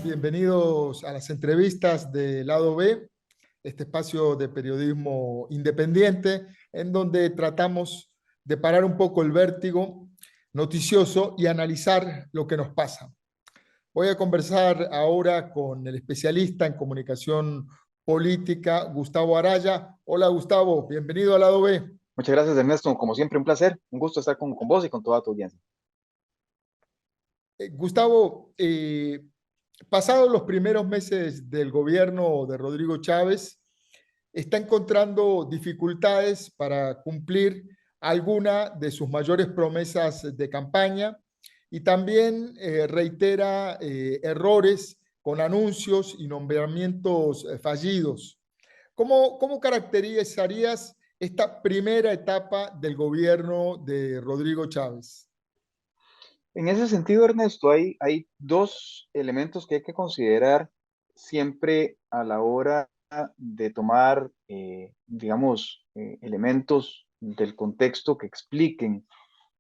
Bienvenidos a las entrevistas de Lado B, este espacio de periodismo independiente en donde tratamos de parar un poco el vértigo noticioso y analizar lo que nos pasa. Voy a conversar ahora con el especialista en comunicación política, Gustavo Araya. Hola Gustavo, bienvenido a Lado B. Muchas gracias, Ernesto. Como siempre, un placer. Un gusto estar con vos y con toda tu audiencia. Gustavo, pasados los primeros meses del gobierno de Rodrigo Chávez, está encontrando dificultades para cumplir alguna de sus mayores promesas de campaña y también reitera errores con anuncios y nombramientos fallidos. ¿Cómo caracterizarías esta primera etapa del gobierno de Rodrigo Chávez? En ese sentido, Ernesto, hay dos elementos que hay que considerar siempre a la hora de tomar, digamos, elementos del contexto que expliquen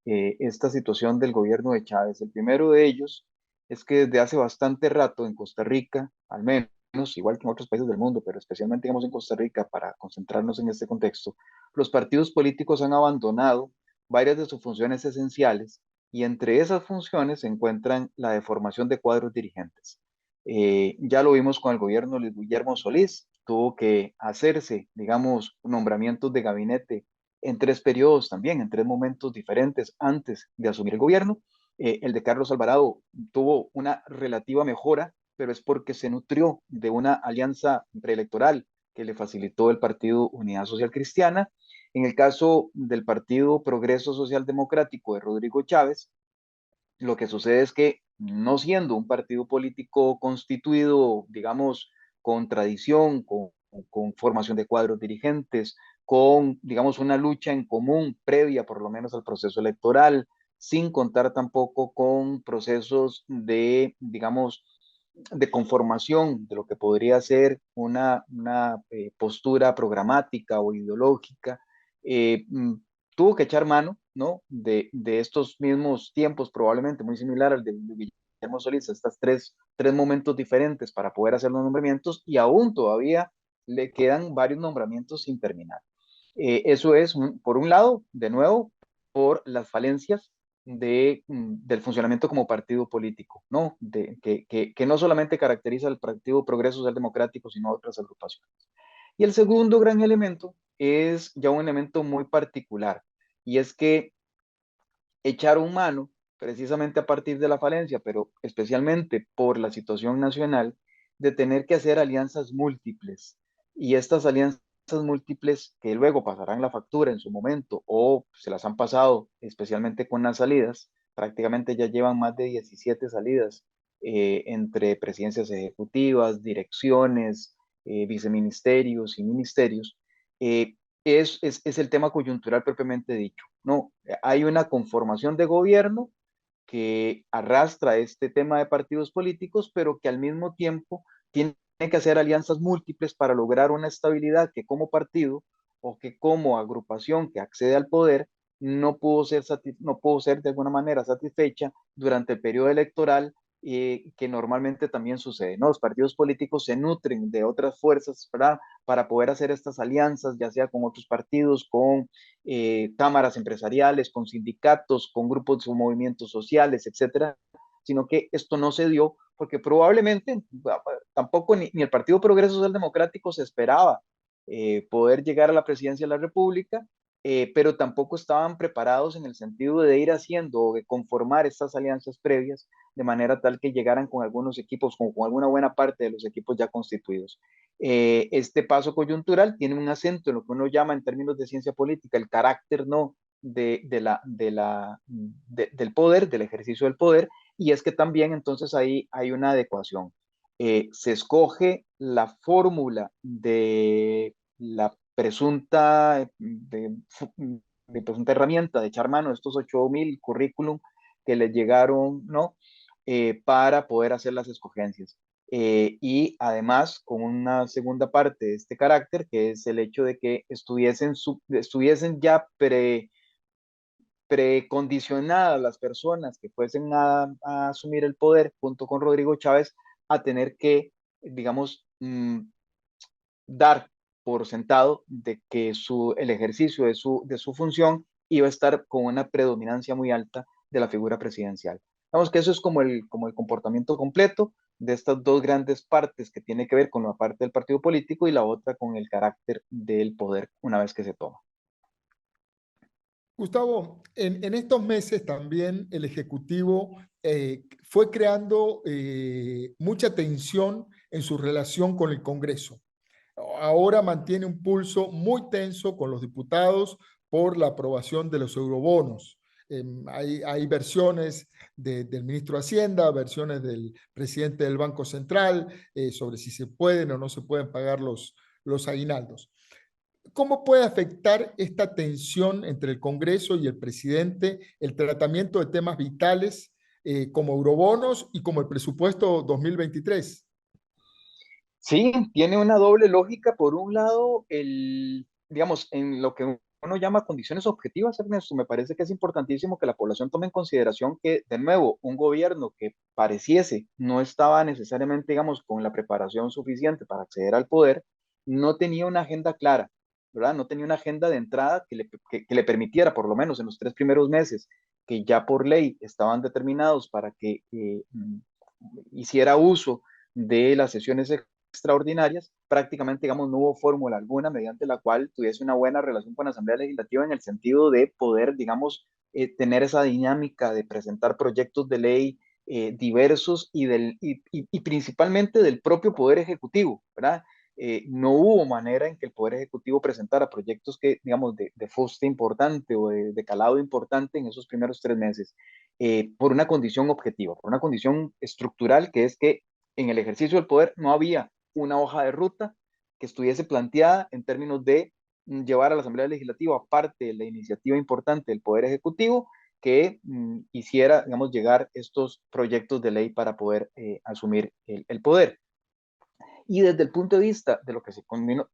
esta situación del gobierno de Chávez. El primero de ellos es que desde hace bastante rato en Costa Rica, al menos, igual que en otros países del mundo, pero especialmente digamos en Costa Rica, para concentrarnos en este contexto, los partidos políticos han abandonado varias de sus funciones esenciales y entre esas funciones se encuentran la de formación de cuadros dirigentes. Ya lo vimos con el gobierno de Luis Guillermo Solís, tuvo que hacerse, digamos, nombramientos de gabinete en tres periodos también, en tres momentos diferentes antes de asumir el gobierno. El de Carlos Alvarado tuvo una relativa mejora, pero es porque se nutrió de una alianza preelectoral que le facilitó el Partido Unidad Social Cristiana. En el caso del Partido Progreso Social Democrático de Rodrigo Chávez, lo que sucede es que no siendo un partido político constituido, digamos, con tradición, con formación de cuadros dirigentes, con, digamos, una lucha en común previa por lo menos al proceso electoral, sin contar tampoco con procesos de, digamos, de conformación de lo que podría ser una postura programática o ideológica, eh, mm, tuvo que echar mano, ¿no? De estos mismos tiempos, probablemente muy similar al de Guillermo Solís, estos tres momentos diferentes para poder hacer los nombramientos y aún todavía le quedan varios nombramientos sin terminar. Eso es, por un lado, de nuevo, por las falencias del funcionamiento como partido político, ¿no? Que no solamente caracteriza al Partido Progreso Social Democrático, sino a otras agrupaciones. Y el segundo gran elemento es ya un elemento muy particular, y es que echaron mano precisamente a partir de la falencia, pero especialmente por la situación nacional, de tener que hacer alianzas múltiples. Y estas alianzas múltiples que luego pasarán la factura en su momento o se las han pasado, especialmente con las salidas, prácticamente ya llevan más de 17 salidas entre presidencias ejecutivas, direcciones, viceministerios y ministerios. eh, es el tema coyuntural propiamente dicho. No, hay una conformación de gobierno que arrastra este tema de partidos políticos, pero que al mismo tiempo tiene que hacer alianzas múltiples para lograr una estabilidad que como partido o que como agrupación que accede al poder no pudo ser de alguna manera satisfecha durante el periodo electoral que normalmente también sucede, ¿no? Los partidos políticos se nutren de otras fuerzas para poder hacer estas alianzas, ya sea con otros partidos, con cámaras empresariales, con sindicatos, con grupos o movimientos sociales, etcétera, sino que esto no se dio porque probablemente tampoco ni el Partido Progreso Social Democrático se esperaba poder llegar a la presidencia de la República, pero tampoco estaban preparados en el sentido de ir haciendo o de conformar estas alianzas previas de manera tal que llegaran con algunos equipos, con alguna buena parte de los equipos ya constituidos. Este paso coyuntural tiene un acento en lo que uno llama en términos de ciencia política el carácter no del poder, del ejercicio del poder, y es que también entonces ahí hay una adecuación. Se escoge la fórmula de la de presunta herramienta de echar mano de estos 8.000 currículum que les llegaron, ¿no? Para poder hacer las escogencias. Y además con una segunda parte de este carácter, que es el hecho de que estuviesen ya precondicionadas las personas que fuesen a asumir el poder junto con Rodrigo Chávez a tener que, digamos, dar por sentado de que el ejercicio de su función iba a estar con una predominancia muy alta de la figura presidencial. Vamos que eso es como el comportamiento completo de estas dos grandes partes que tiene que ver con la parte del partido político y la otra con el carácter del poder una vez que se toma. Gustavo, en estos meses también el Ejecutivo fue creando mucha tensión en su relación con el Congreso. Ahora mantiene un pulso muy tenso con los diputados por la aprobación de los eurobonos. Hay versiones del ministro de Hacienda, versiones del presidente del Banco Central sobre si se pueden o no se pueden pagar los aguinaldos. ¿Cómo puede afectar esta tensión entre el Congreso y el presidente el tratamiento de temas vitales como eurobonos y como el presupuesto 2023? Sí, tiene una doble lógica. Por un lado, digamos, en lo que uno llama condiciones objetivas, Ernesto, me parece que es importantísimo que la población tome en consideración que, de nuevo, un gobierno que pareciese no estaba necesariamente, digamos, con la preparación suficiente para acceder al poder, no tenía una agenda clara, ¿verdad? No tenía una agenda de entrada que le permitiera, por lo menos en los 3 primeros meses, que ya por ley estaban determinados para que hiciera uso de las sesiones extraordinarias, prácticamente, digamos, no hubo fórmula alguna mediante la cual tuviese una buena relación con la Asamblea Legislativa en el sentido de poder, digamos, tener esa dinámica de presentar proyectos de ley diversos y principalmente del propio Poder Ejecutivo, ¿verdad? No hubo manera en que el Poder Ejecutivo presentara proyectos que, digamos, de fuste importante o de calado importante en esos primeros 3 meses, por una condición objetiva, por una condición estructural, que es que en el ejercicio del poder no había una hoja de ruta que estuviese planteada en términos de llevar a la Asamblea Legislativa parte de la iniciativa importante del Poder Ejecutivo que hiciera, digamos, llegar estos proyectos de ley para poder asumir el poder. Y desde el punto de vista de lo que se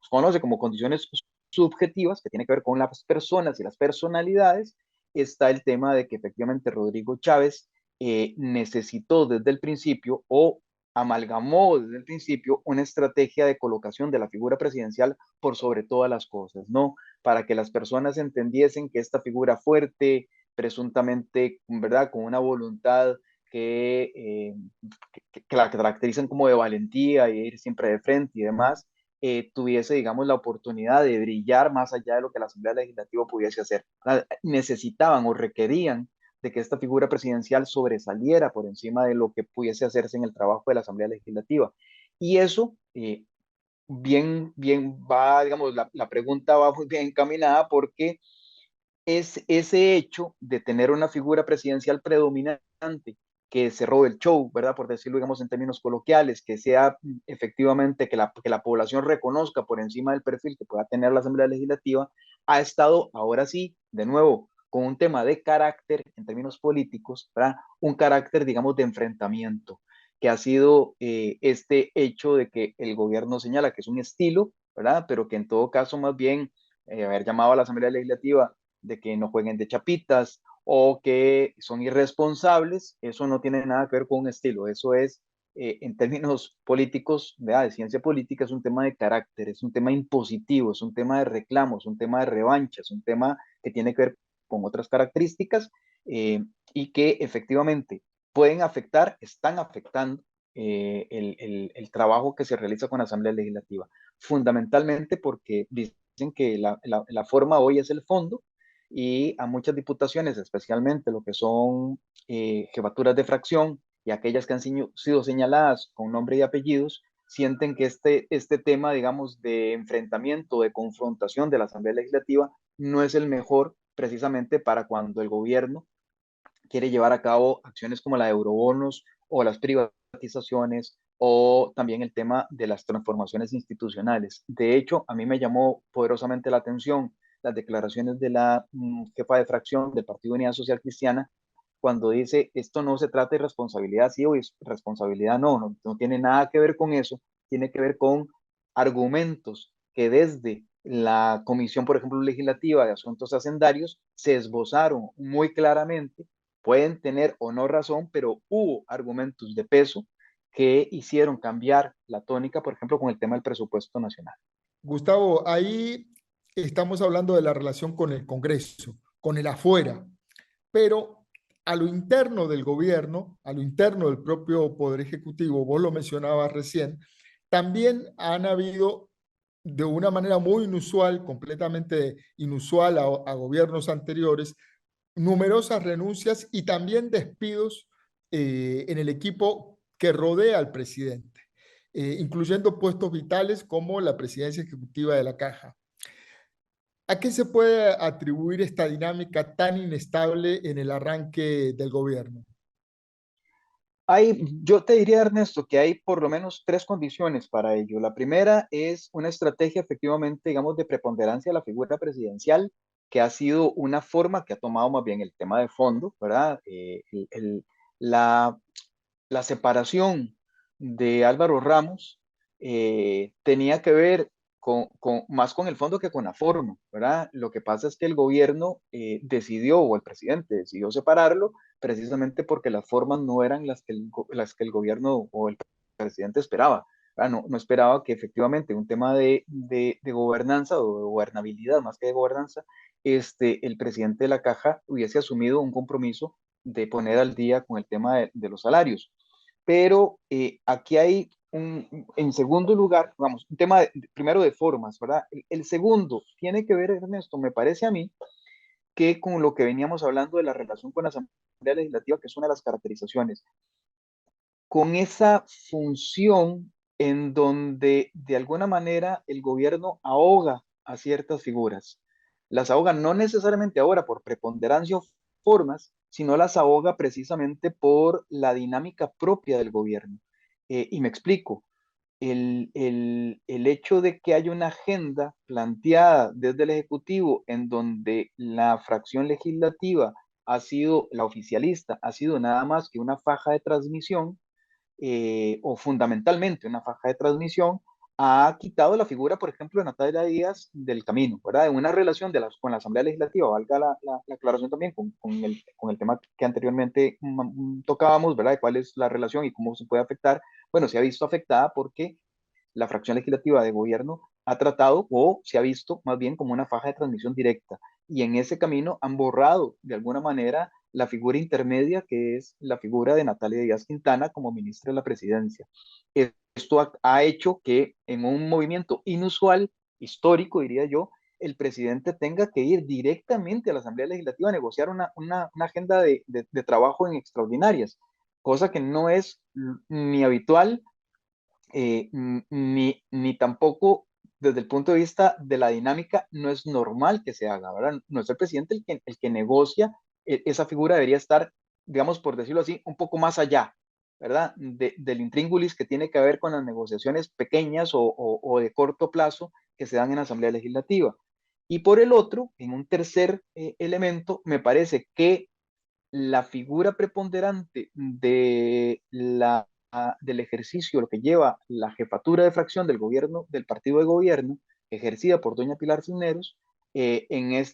conoce como condiciones subjetivas, que tiene que ver con las personas y las personalidades, está el tema de que efectivamente Rodrigo Chávez necesitó desde el principio o amalgamó desde el principio una estrategia de colocación de la figura presidencial por sobre todas las cosas, ¿no? Para que las personas entendiesen que esta figura fuerte, presuntamente, ¿verdad? Con una voluntad que, eh, que la caracterizan como de valentía y ir siempre de frente y demás, tuviese, digamos, la oportunidad de brillar más allá de lo que la Asamblea Legislativa pudiese hacer. Necesitaban o requerían de que esta figura presidencial sobresaliera por encima de lo que pudiese hacerse en el trabajo de la Asamblea Legislativa. Y eso, bien va, digamos, la pregunta va muy bien encaminada porque es ese hecho de tener una figura presidencial predominante que se robe el show, ¿verdad? Por decirlo, digamos, en términos coloquiales, que sea efectivamente que la población reconozca por encima del perfil que pueda tener la Asamblea Legislativa, ha estado ahora sí, de nuevo, con un tema de carácter en términos políticos, ¿verdad? Un carácter, digamos, de enfrentamiento, que ha sido este hecho de que el gobierno señala que es un estilo, ¿verdad? Pero que en todo caso, más bien, haber llamado a la Asamblea Legislativa de que no jueguen de chapitas o que son irresponsables, eso no tiene nada que ver con un estilo, eso es, en términos políticos, de ciencia política, es un tema de carácter, es un tema impositivo, es un tema de reclamo, es un tema de revancha, es un tema que tiene que ver con otras características y que efectivamente pueden afectar, están afectando el trabajo que se realiza con la Asamblea Legislativa, fundamentalmente porque dicen que la forma hoy es el fondo y a muchas diputaciones, especialmente lo que son jefaturas de fracción y aquellas que han sido señaladas con nombre y apellidos, sienten que este tema, digamos, de enfrentamiento, de confrontación de la Asamblea Legislativa no es el mejor precisamente para cuando el gobierno quiere llevar a cabo acciones como la de eurobonos o las privatizaciones o también el tema de las transformaciones institucionales. De hecho, a mí me llamó poderosamente la atención las declaraciones de la jefa de fracción del Partido Unidad Social Cristiana cuando dice esto no se trata de responsabilidad sí o responsabilidad no tiene nada que ver con eso, tiene que ver con argumentos que desde la Comisión, por ejemplo, legislativa de Asuntos Hacendarios se esbozaron muy claramente, pueden tener o no razón, pero hubo argumentos de peso que hicieron cambiar la tónica, por ejemplo, con el tema del presupuesto nacional. Gustavo, ahí estamos hablando de la relación con el Congreso, con el afuera, pero a lo interno del gobierno, a lo interno del propio Poder Ejecutivo, vos lo mencionabas recién, también han habido de una manera muy inusual, completamente inusual a gobiernos anteriores, numerosas renuncias y también despidos en el equipo que rodea al presidente, incluyendo puestos vitales como la presidencia ejecutiva de la Caja. ¿A qué se puede atribuir esta dinámica tan inestable en el arranque del gobierno? Yo te diría, Ernesto, que hay por lo menos tres condiciones para ello. La primera es una estrategia efectivamente, digamos, de preponderancia de la figura presidencial, que ha sido una forma que ha tomado más bien el tema de fondo, ¿verdad? La, la separación de Álvaro Ramos tenía que ver más con el fondo que con la forma, ¿verdad? Lo que pasa es que el gobierno decidió, o el presidente decidió separarlo, precisamente porque las formas no eran las que el gobierno o el presidente esperaba. ¿Verdad? No, no esperaba que efectivamente un tema de gobernanza o de gobernabilidad, más que de gobernanza, el presidente de la Caja hubiese asumido un compromiso de poner al día con el tema de los salarios. Pero aquí hay en segundo lugar, vamos, un tema primero de formas, ¿verdad? El segundo tiene que ver, Ernesto, me parece a mí, que con lo que veníamos hablando de la relación con la Asamblea Legislativa, que es una de las caracterizaciones, con esa función en donde de alguna manera el gobierno ahoga a ciertas figuras. Las ahoga no necesariamente ahora por preponderancia o formas, sino las ahoga precisamente por la dinámica propia del gobierno. Y me explico, el hecho de que haya una agenda planteada desde el Ejecutivo en donde la fracción legislativa ha sido, la oficialista, ha sido nada más que una faja de transmisión, o fundamentalmente una faja de transmisión, ha quitado la figura, por ejemplo, de Natalia Díaz del camino, ¿verdad? En una relación con la Asamblea Legislativa, valga la aclaración también con el tema que anteriormente tocábamos, ¿verdad? De cuál es la relación y cómo se puede afectar. Bueno, se ha visto afectada porque la fracción legislativa de gobierno ha tratado o se ha visto más bien como una faja de transmisión directa. Y en ese camino han borrado de alguna manera la figura intermedia que es la figura de Natalia Díaz Quintana como ministra de la presidencia. Esto ha hecho que en un movimiento inusual, histórico, diría yo, el presidente tenga que ir directamente a la Asamblea Legislativa a negociar una agenda de trabajo en extraordinarias, cosa que no es ni habitual ni tampoco desde el punto de vista de la dinámica no es normal que se haga, ¿verdad? No es el presidente el que negocia, esa figura debería estar, digamos, por decirlo así, un poco más allá, ¿verdad? Del intríngulis que tiene que ver con las negociaciones pequeñas o de corto plazo que se dan en la Asamblea Legislativa. Y por el otro, en un tercer elemento, me parece que la figura preponderante del ejercicio, lo que lleva la jefatura de fracción del gobierno, del partido de gobierno, ejercida por doña Pilar Cisneros, en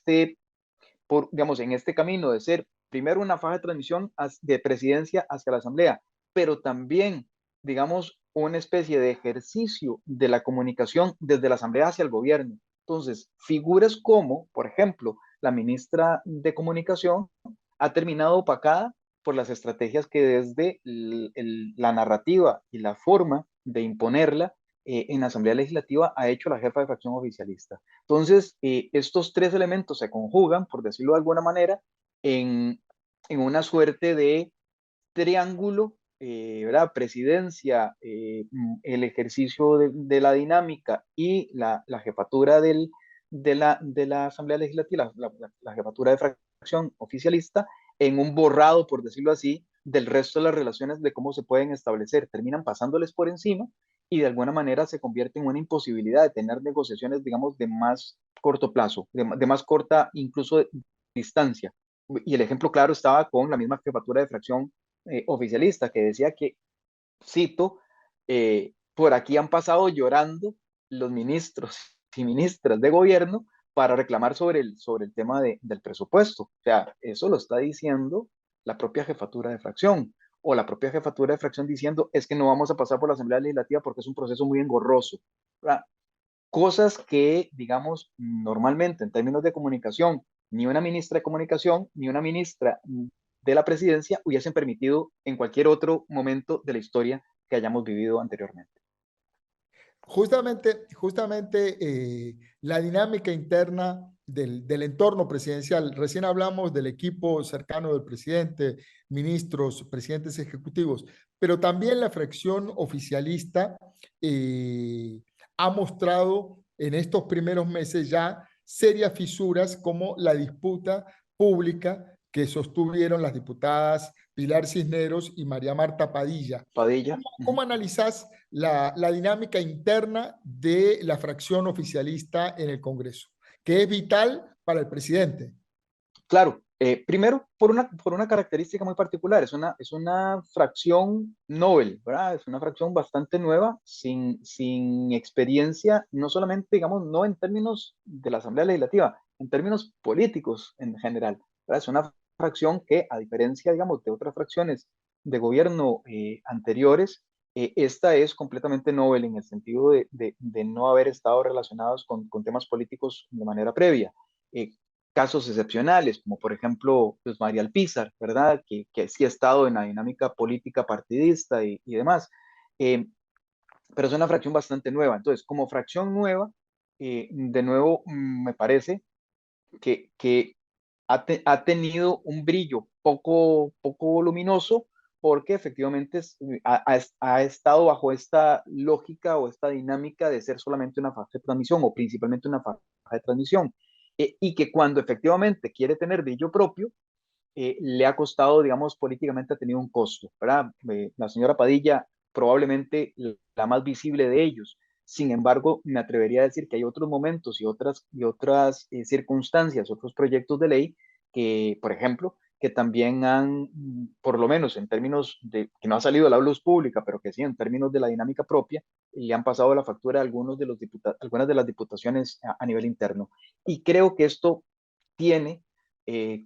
digamos, en este camino de ser primero una faja de transmisión de presidencia hacia la Asamblea, pero también, digamos, una especie de ejercicio de la comunicación desde la Asamblea hacia el gobierno. Entonces, figuras como, por ejemplo, la ministra de Comunicación ha terminado opacada por las estrategias que desde la narrativa y la forma de imponerla en la Asamblea Legislativa ha hecho la jefa de fracción oficialista. Entonces, estos tres elementos se conjugan, por decirlo de alguna manera, en, en una suerte de triángulo, ¿verdad? Presidencia, el ejercicio de la dinámica y la jefatura de la Asamblea Legislativa, la jefatura de fracción oficialista, en un borrado, por decirlo así, del resto de las relaciones de cómo se pueden establecer. Terminan pasándoles por encima y de alguna manera se convierte en una imposibilidad de tener negociaciones, digamos, de más corto plazo, de más corta incluso distancia. Y el ejemplo claro estaba con la misma jefatura de fracción oficialista que decía que, cito, por aquí han pasado llorando los ministros y ministras de gobierno para reclamar sobre el tema del presupuesto. O sea, eso lo está diciendo la propia jefatura de fracción. o la propia jefatura de fracción diciendo es que no vamos a pasar por la Asamblea Legislativa porque es un proceso muy engorroso, ¿verdad? Cosas que, digamos, normalmente en términos de comunicación, ni una ministra de comunicación ni una ministra de la presidencia hubiesen permitido en cualquier otro momento de la historia que hayamos vivido anteriormente. Justamente la dinámica interna del entorno presidencial. Recién hablamos del equipo cercano del presidente, ministros, presidentes ejecutivos, pero también la fracción oficialista ha mostrado en estos primeros meses ya serias fisuras como la disputa pública que sostuvieron las diputadas Pilar Cisneros y María Marta Padilla. Padilla. ¿Cómo analizás la dinámica interna de la fracción oficialista en el Congreso, que es vital para el presidente? Claro, primero por una característica muy particular, es una fracción novel, ¿verdad? Es una fracción bastante nueva, sin experiencia, no solamente, digamos, no en términos de la Asamblea Legislativa, en términos políticos en general, ¿verdad? Es una fracción que, a diferencia, digamos, de otras fracciones de gobierno anteriores, esta es completamente novel en el sentido de no haber estado relacionados con temas políticos de manera previa. Eh, Casos excepcionales, como por ejemplo pues María Alpizar, ¿verdad? Que sí ha estado en la dinámica política partidista y demás. Eh, pero es una fracción bastante nueva. Entonces, como fracción nueva, de nuevo, me parece que ha tenido un brillo poco luminoso porque efectivamente ha estado bajo esta lógica o esta dinámica de ser solamente una faja de transmisión o principalmente una faja de transmisión. Y que cuando efectivamente quiere tener brillo propio, le ha costado, digamos, políticamente ha tenido un costo, ¿verdad? La señora Padilla probablemente la más visible de ellos. Sin embargo, me atrevería a decir que hay otros momentos y otras circunstancias, otros proyectos de ley que, por ejemplo, que también han, por lo menos en términos de, que no ha salido a la luz pública, pero que sí en términos de la dinámica propia, le han pasado la factura a algunas de las diputaciones a nivel interno. Y creo que esto tiene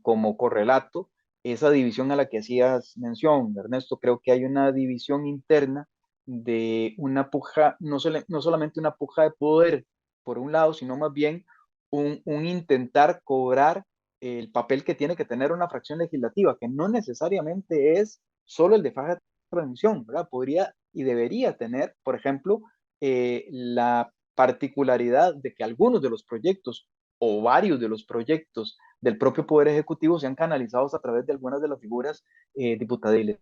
como correlato esa división a la que hacías mención, Ernesto. Creo que hay una división interna de una puja, no solamente una puja de poder por un lado, sino más bien un intentar cobrar el papel que tiene que tener una fracción legislativa, que no necesariamente es solo el de faja de transmisión, ¿verdad? Podría y debería tener, por ejemplo, la particularidad de que algunos de los proyectos o varios de los proyectos del propio Poder Ejecutivo sean canalizados a través de algunas de las figuras diputadiles,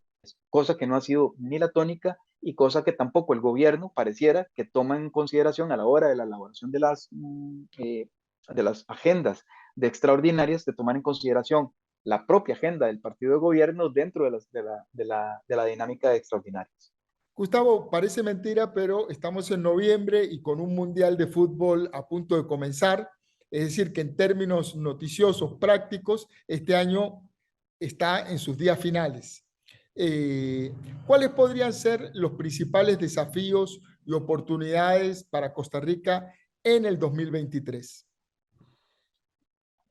cosa que no ha sido ni la tónica y cosa que tampoco el gobierno pareciera que toma en consideración a la hora de la elaboración de las agendas de extraordinarias, de tomar en consideración la propia agenda del partido de gobierno dentro de la dinámica de extraordinarias. Gustavo, parece mentira, pero estamos en noviembre y con un mundial de fútbol a punto de comenzar. Es decir, que en términos noticiosos, prácticos, este año está en sus días finales. Eh, ¿Cuáles podrían ser los principales desafíos y oportunidades para Costa Rica en el 2023?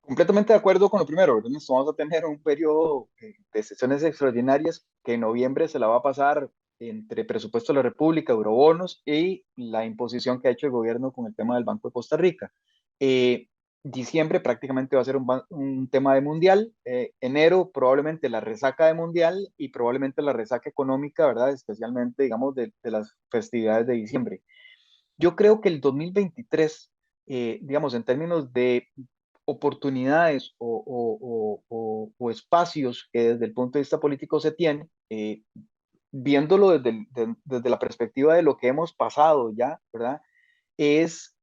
Completamente de acuerdo con lo primero, ¿verdad? Vamos a tener un periodo de sesiones extraordinarias que en noviembre se la va a pasar entre presupuesto de la República, eurobonos y la imposición que ha hecho el gobierno con el tema del Banco de Costa Rica. Eh, Diciembre prácticamente va a ser un tema de mundial, enero probablemente la resaca de mundial y probablemente la resaca económica, ¿verdad? Especialmente, digamos, de las festividades de diciembre. Yo creo que el 2023, digamos, en términos de oportunidades o espacios que desde el punto de vista político se tiene, viéndolo desde la perspectiva de lo que hemos pasado ya, ¿verdad? Es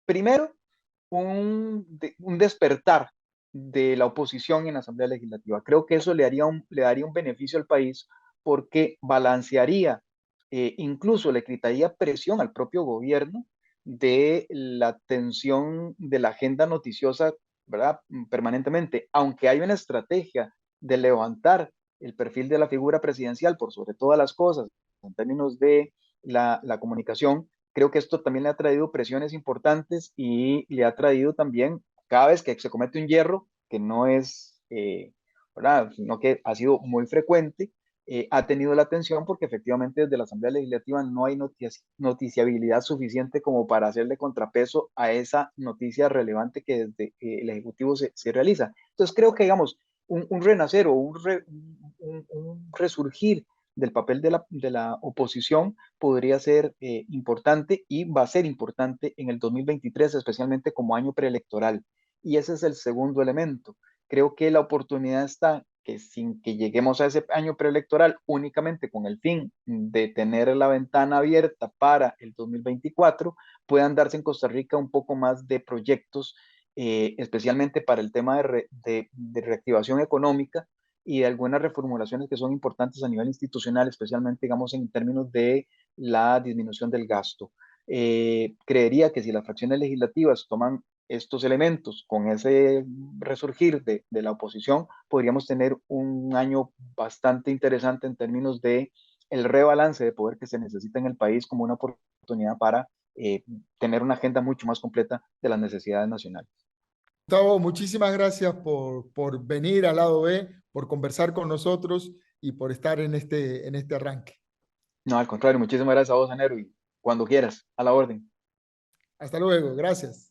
primero, un despertar de la oposición en la Asamblea Legislativa. Creo que eso le daría un beneficio al país porque balancearía, incluso le quitaría presión al propio gobierno de la tensión de la agenda noticiosa, ¿verdad? Permanentemente, aunque hay una estrategia de levantar el perfil de la figura presidencial por sobre todas las cosas en términos de la comunicación. Creo que esto también le ha traído presiones importantes y le ha traído también, cada vez que se comete un hierro, que no es ¿verdad? Sino que ha sido muy frecuente, ha tenido la atención porque efectivamente desde la Asamblea Legislativa no hay noticiabilidad suficiente como para hacerle contrapeso a esa noticia relevante que desde el Ejecutivo se realiza. Entonces creo que, digamos, un renacer o un resurgir del papel de la oposición podría ser importante y va a ser importante en el 2023, especialmente como año preelectoral. Y ese es el segundo elemento. Creo que la oportunidad está que sin que lleguemos a ese año preelectoral únicamente con el fin de tener la ventana abierta para el 2024, puedan darse en Costa Rica un poco más de proyectos, especialmente para el tema de reactivación económica y de algunas reformulaciones que son importantes a nivel institucional, especialmente, digamos, en términos de la disminución del gasto. Creería que si las fracciones legislativas toman estos elementos con ese resurgir de la oposición, podríamos tener un año bastante interesante en términos de el rebalance de poder que se necesita en el país como una oportunidad para tener una agenda mucho más completa de las necesidades nacionales. Gustavo, muchísimas gracias por venir al lado B, por conversar con nosotros y por estar en este arranque. No, al contrario, muchísimas gracias a vos, Anero, y cuando quieras, a la orden. Hasta luego, gracias.